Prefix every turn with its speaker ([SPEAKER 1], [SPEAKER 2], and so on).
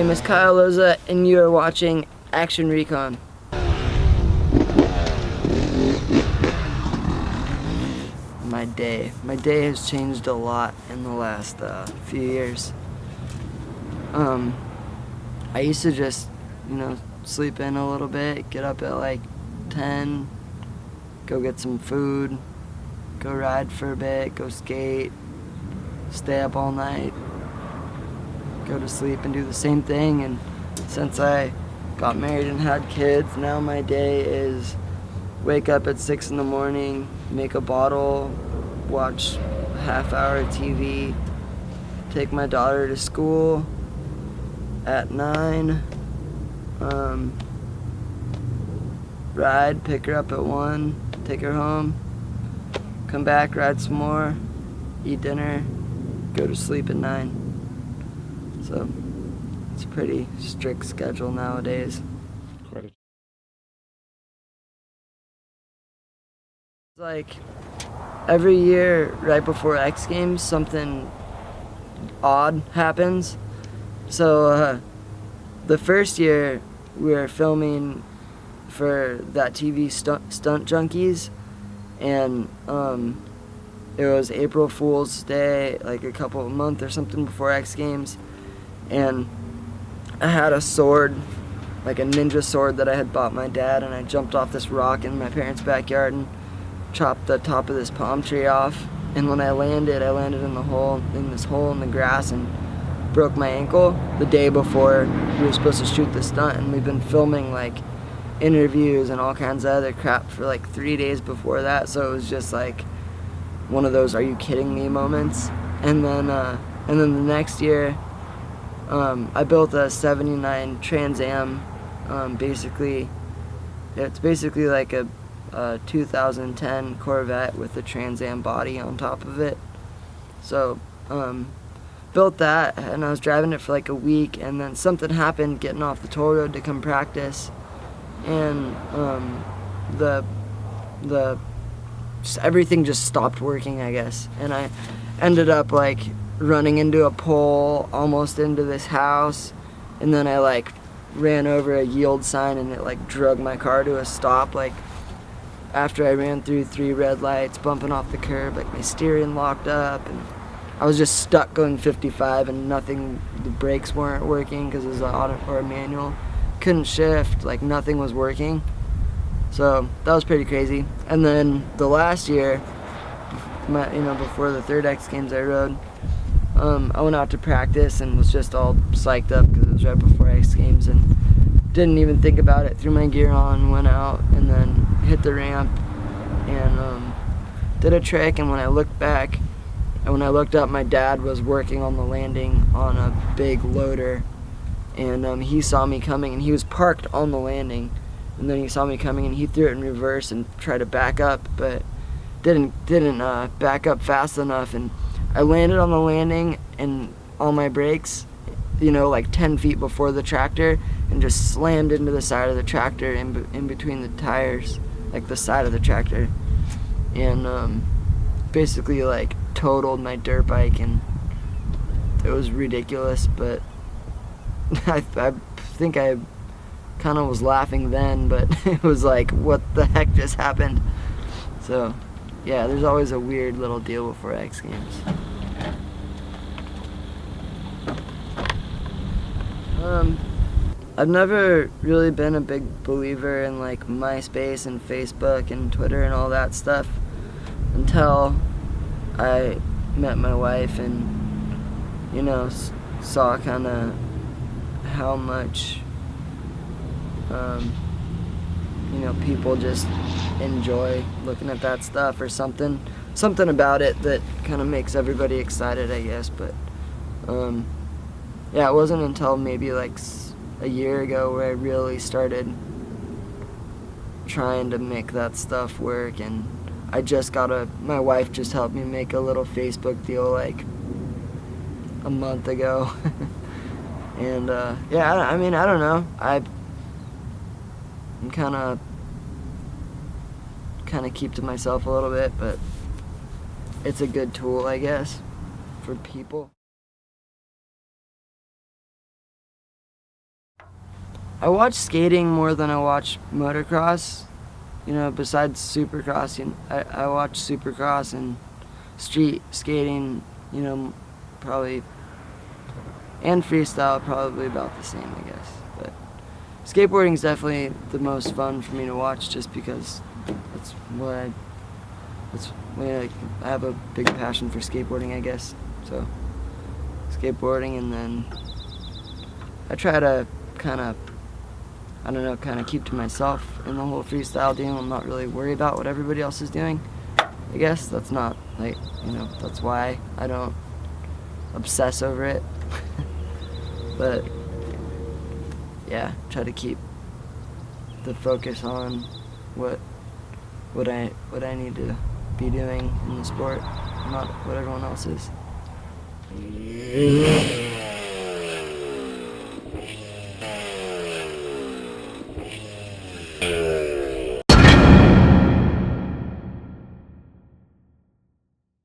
[SPEAKER 1] name is Kyle Loza, and you are watching Action Recon. My day has changed a lot in the last few years. I used to just, sleep in a little bit, get up at like 10, go get some food, go ride for a bit, go skate, stay up all night, go to sleep and do the same thing. And since I got married and had kids, now my day is wake up at 6 in the morning, make a bottle, watch a half-hour TV, take my daughter to school at 9, ride, pick her up at 1, take her home, come back, ride some more, eat dinner, go to sleep at 9. So it's a pretty strict schedule nowadays. Like every year right before X Games, something odd happens. So the first year we were filming for that TV Stunt Junkies, and it was April Fool's Day, like a month or something before X Games, and I had a sword, like a ninja sword that I had bought my dad, and I jumped off this rock in my parents' backyard and chopped the top of this palm tree off. And when I landed in this hole in the grass and broke my ankle the day before we were supposed to shoot the stunt. And we've been filming like interviews and all kinds of other crap for like 3 days before that. So it was just like one of those "are you kidding me" moments. And then the next year, I built a '79 Trans Am. It's basically like a 2010 Corvette with a Trans Am body on top of it. So built that, and I was driving it for like a week, and then something happened getting off the toll road to come practice, and everything just stopped working, I guess, and I ended up like running into a pole, almost into this house, and then I like ran over a yield sign, and it like drug my car to a stop. Like after I ran through 3 red lights, bumping off the curb, like my steering locked up, and I was just stuck going 55, and the brakes weren't working because it was an auto or a manual. Couldn't shift, like nothing was working. So that was pretty crazy. And then the last year, before the third X Games I rode, I went out to practice and was just all psyched up because it was right before X Games, and didn't even think about it. Threw my gear on, went out, and then hit the ramp and did a trick. And when I looked back and when I looked up, my dad was working on the landing on a big loader, and he saw me coming, and he was parked on the landing, and then he saw me coming and he threw it in reverse and tried to back up, but didn't back up fast enough, and I landed on the landing and on my brakes, like 10 feet before the tractor, and just slammed into the side of the tractor in between the tires, like the side of the tractor, and basically like totaled my dirt bike, and it was ridiculous. But I think I kind of was laughing then, but it was like, what the heck just happened? So yeah, there's always a weird little deal before X Games. I've never really been a big believer in like MySpace and Facebook and Twitter and all that stuff until I met my wife and, saw kind of how much, people just enjoy looking at that stuff, or something about it that kind of makes everybody excited, I guess. But yeah, it wasn't until maybe like a year ago where I really started trying to make that stuff work, and my wife just helped me make a little Facebook deal like a month ago. And yeah, I don't know, I'm kind of keep to myself a little bit, but it's a good tool, I guess, for people. I watch skating more than I watch motocross. You know, besides supercross, I watch supercross and street skating, you know, probably, and freestyle probably about the same, I guess. But skateboarding is definitely the most fun for me to watch, just because that's what I have a big passion for skateboarding, I guess. So skateboarding, and then I try to kind of keep to myself in the whole freestyle deal. I'm not really worried about what everybody else is doing. I guess that's not, like, you know, that's why I don't obsess over it. But yeah, try to keep the focus on what I need to be doing in the sport, not what everyone else is.